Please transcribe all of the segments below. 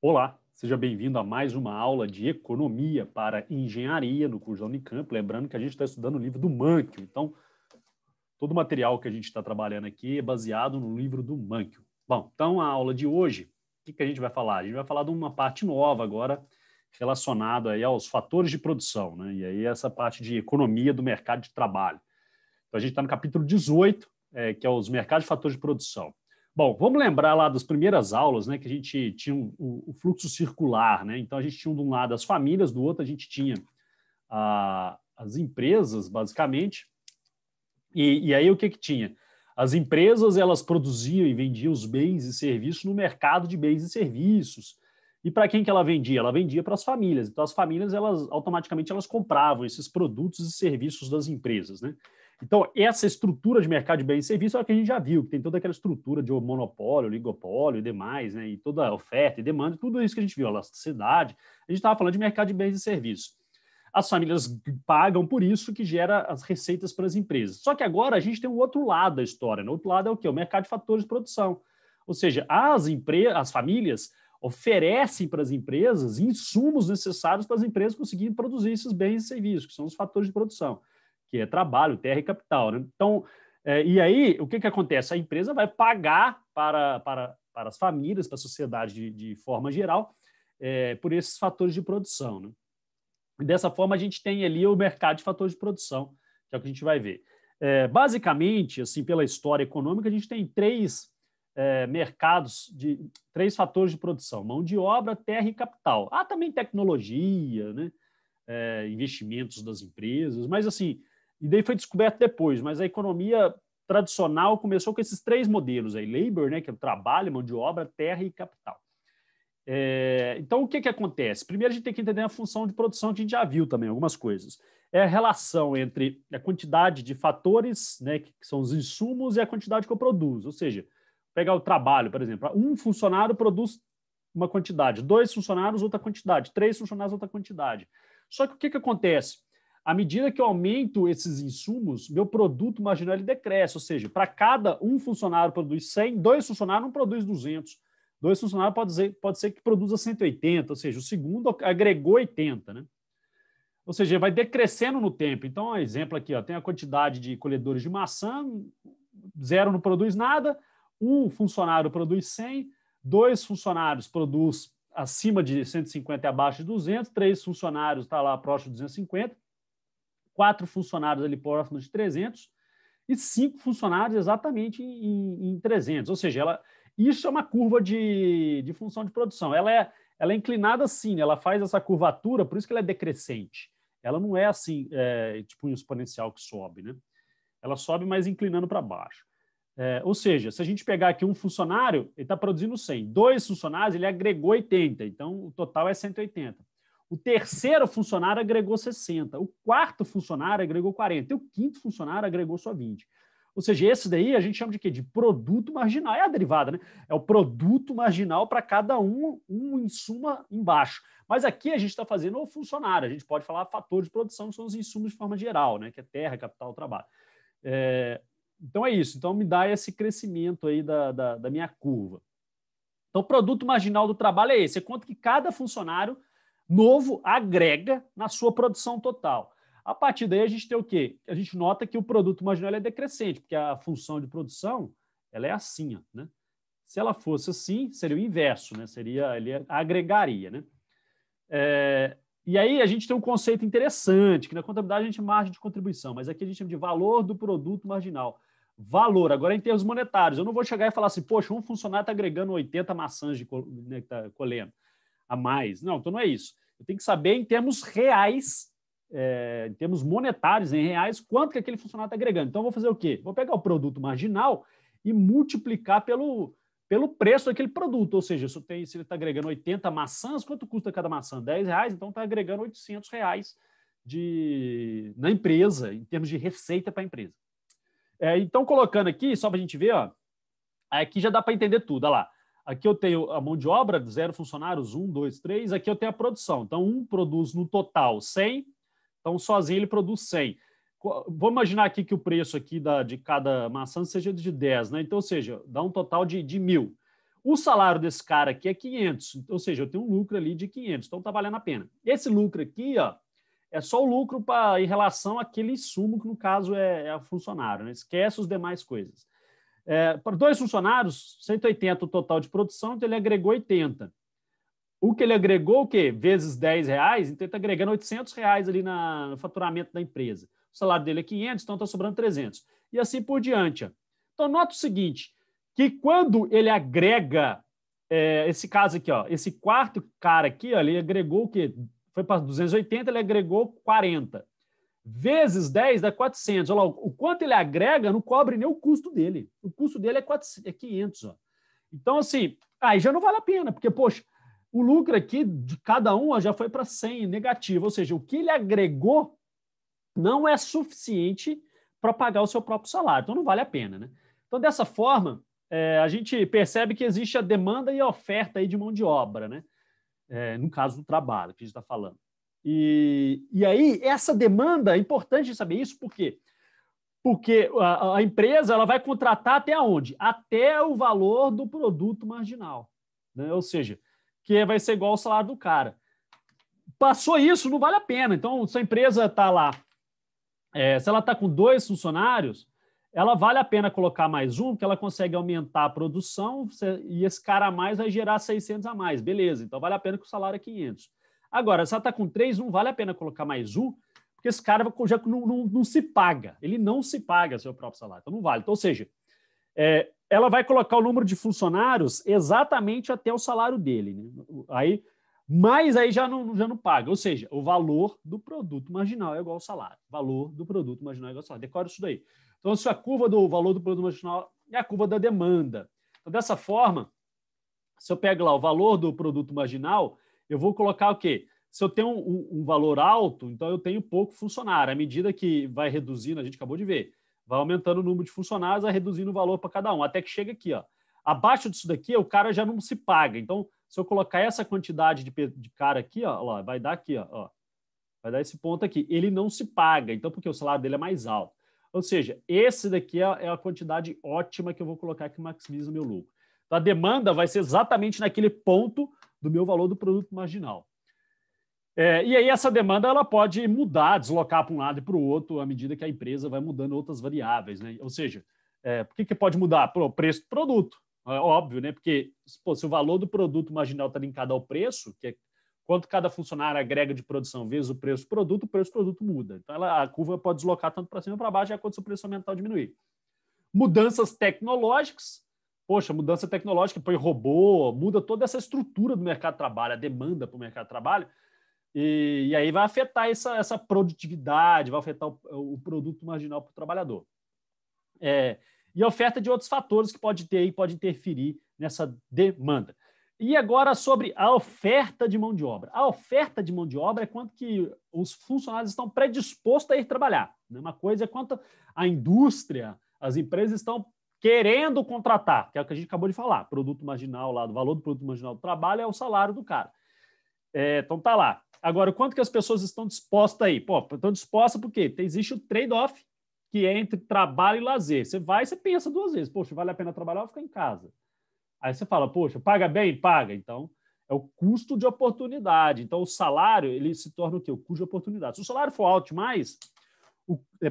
Olá, seja bem-vindo a mais uma aula de Economia para Engenharia no curso da Unicamp. Lembrando que a gente está estudando o livro do Mankiw, então todo o material que a gente está trabalhando aqui é baseado no livro do Mankiw. Bom, então a aula de hoje, o que a gente vai falar? A gente vai falar de uma parte nova agora relacionada aí aos fatores de produção, né? E aí essa parte de economia do mercado de trabalho. Então a gente está no capítulo 18, que é os mercados de fatores de produção. Bom, vamos lembrar lá das primeiras aulas, né, que a gente tinha o fluxo circular, né? Então a gente tinha de um lado as famílias, do outro a gente tinha as empresas, basicamente. E aí o que tinha? As empresas, elas produziam e vendiam os bens e serviços no mercado de bens e serviços. E para quem que ela vendia? Ela vendia para as famílias. Então as famílias, elas automaticamente elas compravam esses produtos e serviços das empresas, né? Então, essa estrutura de mercado de bens e serviços é o que a gente já viu, que tem toda aquela estrutura de monopólio, oligopólio e demais, né? E toda a oferta e demanda, tudo isso que a gente viu, a elasticidade. A gente estava falando de mercado de bens e serviços. As famílias pagam por isso, que gera as receitas para as empresas. Só que agora a gente tem o outro lado da história, né? O outro lado é o quê? O mercado de fatores de produção. Ou seja, as famílias oferecem para as empresas insumos necessários para as empresas conseguirem produzir esses bens e serviços, que são os fatores de produção, que é trabalho, terra e capital, né? Então, e aí, o que acontece? A empresa vai pagar para as famílias, para a sociedade de forma geral, por esses fatores de produção, né? E dessa forma, a gente tem ali o mercado de fatores de produção, que é o que a gente vai ver. Basicamente, assim, pela história econômica, a gente tem três fatores de produção: mão de obra, terra e capital. Há também tecnologia, né? Investimentos das empresas, mas assim, e daí foi descoberto depois, mas a economia tradicional começou com esses três modelos aí: labor, né, que é o trabalho, mão de obra, terra e capital. Então, o que acontece? Primeiro, a gente tem que entender a função de produção, que a gente já viu também algumas coisas. É a relação entre a quantidade de fatores, né, que são os insumos, e a quantidade que eu produzo. Ou seja, pegar o trabalho, por exemplo, um funcionário produz uma quantidade, dois funcionários, outra quantidade, três funcionários, outra quantidade. Só que o que acontece? À medida que eu aumento esses insumos, meu produto marginal ele decresce. Ou seja, para cada um funcionário produz 100, dois funcionários não produz 200. Dois funcionários pode ser que produza 180, ou seja, o segundo agregou 80, né? Ou seja, vai decrescendo no tempo. Então, exemplo aqui, ó, tem a quantidade de colhedores de maçã, zero não produz nada, um funcionário produz 100, dois funcionários produz acima de 150 e abaixo de 200, três funcionários está lá próximo de 250, quatro funcionários ali próximo de 300 e cinco funcionários exatamente em 300. Ou seja, isso é uma curva de função de produção. Ela é inclinada assim, né? Ela faz essa curvatura, por isso que ela é decrescente. Ela não é assim, tipo um exponencial que sobe, né? Ela sobe, mas inclinando para baixo. Ou seja, se a gente pegar aqui um funcionário, ele está produzindo 100. Dois funcionários, ele agregou 80. Então, o total é 180. O terceiro funcionário agregou 60. O quarto funcionário agregou 40. E o quinto funcionário agregou só 20. Ou seja, esse daí a gente chama de quê? De produto marginal. É a derivada, né? É o produto marginal para cada um insumo embaixo. Mas aqui a gente está fazendo o funcionário. A gente pode falar fatores de produção, que são os insumos de forma geral, né? Que é terra, capital, trabalho. Então é isso. Então me dá esse crescimento aí da minha curva. Então o produto marginal do trabalho é esse. É quanto que cada funcionário novo agrega na sua produção total. A partir daí a gente tem o quê? A gente nota que o produto marginal é decrescente, porque a função de produção ela é assim, né? Se ela fosse assim, seria o inverso, né? Ele agregaria, né? E aí a gente tem um conceito interessante, que na contabilidade a gente chama de margem de contribuição, mas aqui a gente chama de valor do produto marginal. Valor, agora em termos monetários. Eu não vou chegar e falar assim, poxa, um funcionário está agregando 80 maçãs né, que está colhendo a mais. Não, então não é isso. Eu tenho que saber em termos reais, em termos monetários, em reais, quanto que aquele funcionário está agregando. Então eu vou fazer o quê? Vou pegar o produto marginal e multiplicar pelo preço daquele produto. Ou seja, se ele está agregando 80 maçãs, quanto custa cada maçã? R$10, então está agregando R$800 na empresa, em termos de receita para a empresa. Então, colocando aqui, só para a gente ver, ó, aqui já dá para entender tudo. Olha lá. Aqui eu tenho a mão de obra, 0 funcionários, 1, 2, 3. Aqui eu tenho a produção. Então, um produz no total 100. Então, sozinho ele produz 100. Vou imaginar aqui que o preço aqui de cada maçã seja de 10, né? Então, ou seja, dá um total de 1.000. O salário desse cara aqui é 500, ou seja, eu tenho um lucro ali de 500, então está valendo a pena. Esse lucro aqui, ó, é só o lucro em relação àquele insumo, que no caso é o funcionário, né? Esquece as demais coisas. Para 2 funcionários, 180 o total de produção, então ele agregou 80. O que ele agregou, o quê? Vezes R$10, então ele está agregando R$800 ali no faturamento da empresa. O salário dele é 500, então está sobrando 300. E assim por diante. Ó. Então, nota o seguinte, que quando ele agrega, esse caso aqui, ó, esse quarto cara aqui, ó, ele agregou o quê? Foi para 280, ele agregou 40. Vezes 10 dá 400. Olha lá, o quanto ele agrega não cobre nem o custo dele. O custo dele é 500. Ó. Então, assim, aí já não vale a pena, porque, poxa, o lucro aqui de cada um já foi para 100 negativo, ou seja, o que ele agregou não é suficiente para pagar o seu próprio salário, então não vale a pena. Né? Então, dessa forma, a gente percebe que existe a demanda e a oferta aí de mão de obra, né? No caso do trabalho que a gente está falando. E aí, essa demanda, é importante saber isso, por quê? Porque a empresa ela vai contratar até onde? Até o valor do produto marginal. Né? Ou seja, que vai ser igual ao salário do cara. Passou isso, não vale a pena. Então, se a empresa está lá, se ela está com 2 funcionários, ela vale a pena colocar mais um, porque ela consegue aumentar a produção e esse cara a mais vai gerar 600 a mais. Beleza, então vale a pena que o salário é 500. Agora, se ela está com 3, não vale a pena colocar mais um, porque esse cara já não se paga. Ele não se paga seu próprio salário. Então, não vale. Então, ou seja, ela vai colocar o número de funcionários exatamente até o salário dele. Né? Mas aí já não paga. Ou seja, o valor do produto marginal é igual ao salário. O valor do produto marginal é igual ao salário. Decora isso daí. Então, se a curva do valor do produto marginal é a curva da demanda. Então, dessa forma, se eu pego lá o valor do produto marginal, eu vou colocar o quê? Se eu tenho um valor alto, então eu tenho pouco funcionário. À medida que vai reduzindo, a gente acabou de ver, vai aumentando o número de funcionários, vai reduzindo o valor para cada um, até que chega aqui. Ó. Abaixo disso daqui, o cara já não se paga. Então, se eu colocar essa quantidade de cara aqui, ó, vai dar aqui, ó, vai dar esse ponto aqui. Ele não se paga, então, porque o salário dele é mais alto. Ou seja, esse daqui é a quantidade ótima que eu vou colocar que maximiza o meu lucro. Então, a demanda vai ser exatamente naquele ponto do meu valor do produto marginal. E aí essa demanda ela pode mudar, deslocar para um lado e para o outro à medida que a empresa vai mudando outras variáveis. Né? Ou seja, por que pode mudar? O preço do produto. É óbvio, né? Porque se o valor do produto marginal está linkado ao preço, que é quanto cada funcionário agrega de produção vezes o preço do produto muda. Então a curva pode deslocar tanto para cima ou para baixo, de acordo com o preço aumentar ou diminuir. Mudanças tecnológicas. Poxa, mudança tecnológica, põe robô, muda toda essa estrutura do mercado de trabalho, a demanda para o mercado de trabalho. E aí vai afetar essa produtividade, vai afetar o produto marginal para o trabalhador. E a oferta de outros fatores que pode ter e pode interferir nessa demanda. E agora sobre a oferta de mão de obra. A oferta de mão de obra é quanto que os funcionários estão predispostos a ir trabalhar. Uma coisa é quanto a indústria, as empresas estão querendo contratar, que é o que a gente acabou de falar. Produto marginal lá, do valor do produto marginal do trabalho é o salário do cara. Então tá lá. Agora, quanto que as pessoas estão dispostas aí? Estão dispostas porque existe o trade-off, que é entre trabalho e lazer. Você vai e você pensa 2 vezes. Poxa, vale a pena trabalhar ou ficar em casa? Aí você fala, poxa, paga bem? Paga. Então, é o custo de oportunidade. Então, o salário, ele se torna o quê? O custo de oportunidade. Se o salário for alto demais,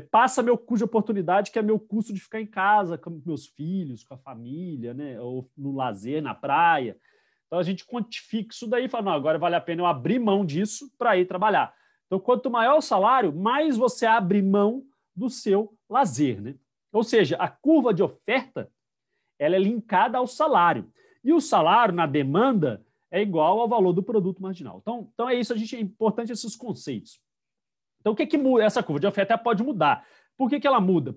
passa meu custo de oportunidade, que é meu custo de ficar em casa com meus filhos, com a família, né? Ou no lazer, na praia. Então, a gente quantifica isso daí e fala, não, agora vale a pena eu abrir mão disso para ir trabalhar. Então, quanto maior o salário, mais você abre mão do seu lazer. Né? Ou seja, a curva de oferta ela é linkada ao salário. E o salário, na demanda, é igual ao valor do produto marginal. Então é isso, é importante esses conceitos. Então, o que muda? Essa curva de oferta pode mudar. Por que ela muda?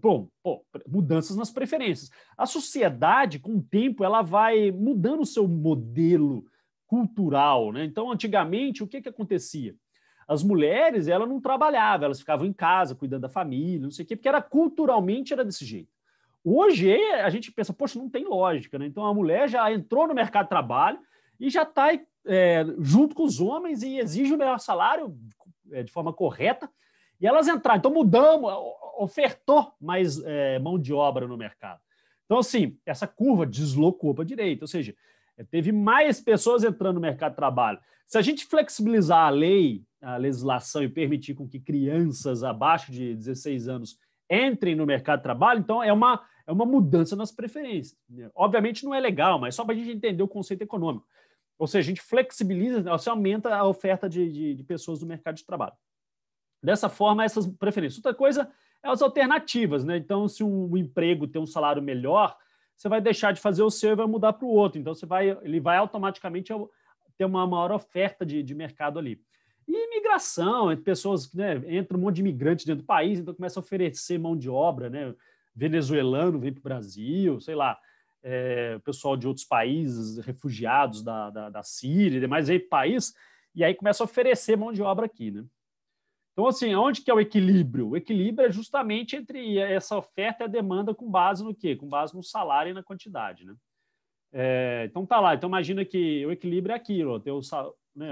Mudanças nas preferências. A sociedade, com o tempo, ela vai mudando o seu modelo cultural. Né? Então, antigamente, o que acontecia? As mulheres, elas não trabalhavam, elas ficavam em casa, cuidando da família, não sei o quê, porque culturalmente era desse jeito. Hoje, a gente pensa, poxa, não tem lógica. Né? Então, a mulher já entrou no mercado de trabalho e já está junto com os homens e exige o melhor salário de forma correta, e elas entraram. Então, mudamos, ofertou mais mão de obra no mercado. Então, assim, essa curva deslocou para a direita, ou seja, Teve mais pessoas entrando no mercado de trabalho. Se a gente flexibilizar a lei, a legislação e permitir com que crianças abaixo de 16 anos entrem no mercado de trabalho, então é uma mudança nas preferências. Obviamente não é legal, mas só para a gente entender o conceito econômico. Ou seja, a gente flexibiliza, você aumenta a oferta de pessoas no mercado de trabalho. Dessa forma, essas preferências. Outra coisa é as alternativas, né? Então, se um emprego tem um salário melhor, você vai deixar de fazer o seu e vai mudar para o outro. Então, ele vai automaticamente ter uma maior oferta de mercado ali. E imigração, entre pessoas, né? Entra um monte de imigrantes dentro do país, então começa a oferecer mão de obra, né? Venezuelano vem para o Brasil, sei lá, pessoal de outros países, refugiados da Síria e demais, vem para o país, e aí começa a oferecer mão de obra aqui, né? Então, assim, onde que é o equilíbrio? O equilíbrio é justamente entre essa oferta e a demanda com base no quê? Com base no salário e na quantidade, né? Então, tá lá. Então, imagina que o equilíbrio é aquilo, tem né,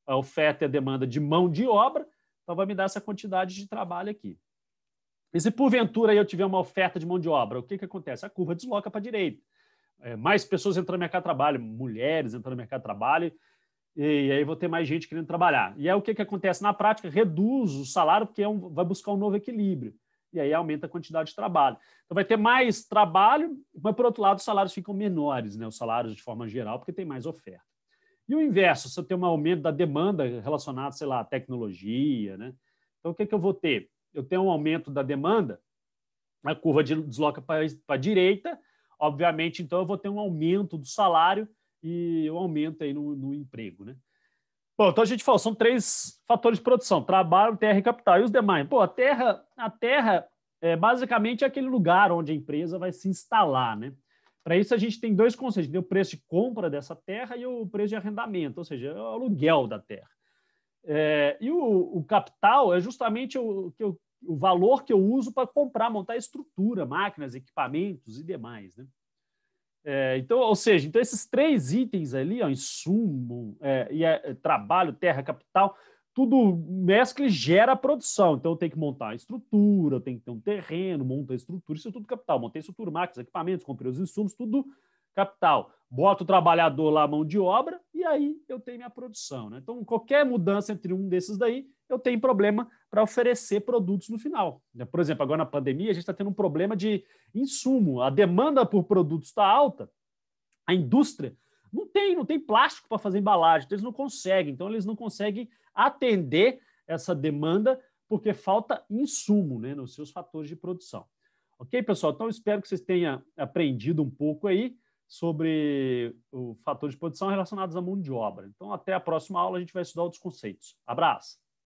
a oferta e a demanda de mão de obra, então vai me dar essa quantidade de trabalho aqui. E se, porventura, eu tiver uma oferta de mão de obra, o que acontece? A curva desloca para a direita. Mais pessoas entrando no mercado de trabalho, mulheres entrando no mercado de trabalho, e aí vou ter mais gente querendo trabalhar. E aí o que acontece na prática? Reduz o salário, porque vai buscar um novo equilíbrio. E aí aumenta a quantidade de trabalho. Então vai ter mais trabalho, mas, por outro lado, os salários ficam menores, né? Os salários de forma geral, porque tem mais oferta. E o inverso, se eu tenho um aumento da demanda relacionado, sei lá, à tecnologia, né? Então o que eu vou ter? Eu tenho um aumento da demanda, a curva desloca para a direita, obviamente, então eu vou ter um aumento do salário e um aumento aí no emprego, né? Bom, então a gente falou, são 3 fatores de produção: trabalho, terra e capital. E os demais? Pô, a terra é basicamente aquele lugar onde a empresa vai se instalar, né? Para isso a gente tem 2 conceitos: tem o preço de compra dessa terra e o preço de arrendamento, ou seja, é o aluguel da terra. E o capital é justamente o valor que eu uso para comprar, montar estrutura, máquinas, equipamentos e demais, né? Então, ou seja, então esses 3 itens ali, ó, insumo, trabalho, terra, capital, tudo mescla e gera produção. Então, eu tenho que montar a estrutura, eu tenho que ter um terreno, montar a estrutura, isso é tudo capital. Montei estrutura, máquinas, equipamentos, comprei os insumos, tudo capital. Boto o trabalhador lá, mão de obra, e aí eu tenho minha produção, né? Então, qualquer mudança entre um desses daí, eu tenho problema para oferecer produtos no final. Por exemplo, agora na pandemia, a gente está tendo um problema de insumo. A demanda por produtos está alta, a indústria não tem plástico para fazer embalagem, então eles não conseguem. Então, eles não conseguem atender essa demanda porque falta insumo, né, nos seus fatores de produção. Ok, pessoal? Então, espero que vocês tenham aprendido um pouco aí sobre o fator de produção relacionados à mão de obra. Então, até a próxima aula, a gente vai estudar outros conceitos. Abraço!